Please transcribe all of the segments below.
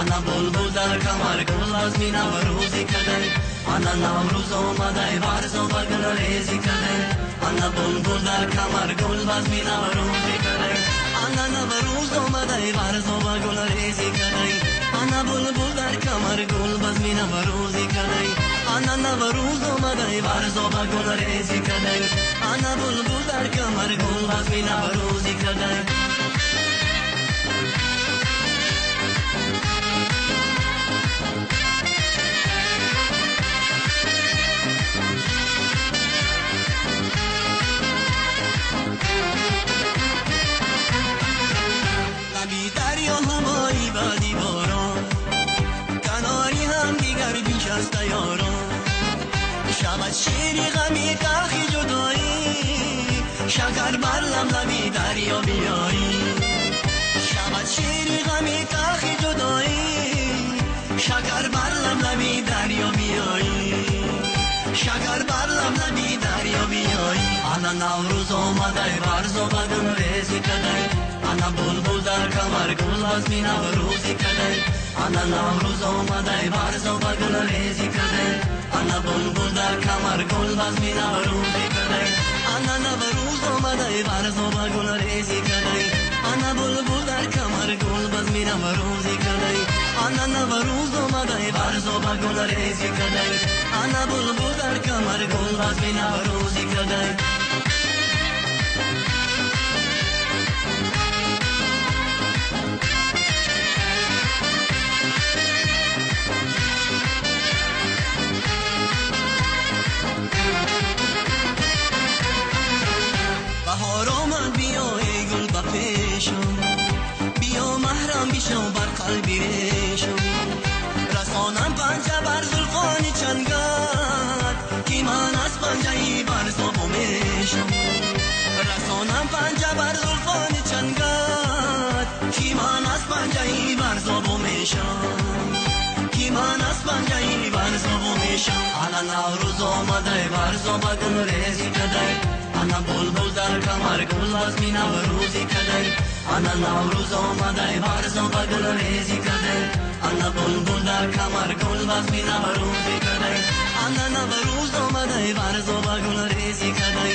انا بلبل در کمر گل از می نوروزی کده انا نوروز آمده برز و بگل ریزی کده انا بلبل در کمر گل از می نوروزی کده انا نوروز آمده برز و بگل ریزی کده انا بلبل در کمر گل از می نوروزی کده انا نوروز آمده برز و بگل ریزی کده انا بلبل در کمر گل از می نوروزی کده دریا هوایی بادی باران کناری هم دیگر بیش از یاران شود شیری غمی تلخی جدایی شکر بر لبی دریا بیایی شود شیری غمی تلخی جدایی شکر بر لبی دریا بیایی شکر بر لبی دریا بیایی انا نوروز آمده برز و بدن ریزی کده انا بلبل در کمر گل از می نوروزی کده انا نوروز آمده برز و بگل ریزی کده انا بلبل در کمر گل از می نوروزی کده انا نوروز آمده برز و بگل ریزی کده انا بلبل در کمر گل از می نوروزی کده انا نوروز آمده برز و بگل ریزی کده انا بلبل در کمر گل از می نوروزی کده بهار آمد بیا ای گل با پیشم بیا محرم بیشم بر قلبی ریشم رسانم پنجه بر زلفانی چنگت کی من از پنجه ای بر زبو میشم رسانم پنجه بر زلفانی چنگت کی من از پنجه ای بر زبو میشم کی من از پنجه ای بر زبو میشم انا نوروز آمده بر زبو گل ریزی کده انا بلبل در کمر گل از می نوروزی کده انا نوروز آمده برز و بگل ریزی کده انا بلبل در کمر گل از می نوروزی کده انا نوروز آمده برز و بگل ریزی کده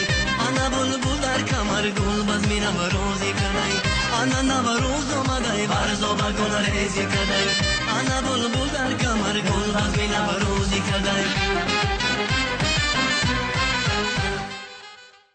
انا بلبل در کمر گل از می نوروزی کده انا نوروز آمده برز و بگل ریزی کده انا بلبل در کمر گل از می نوروزی کده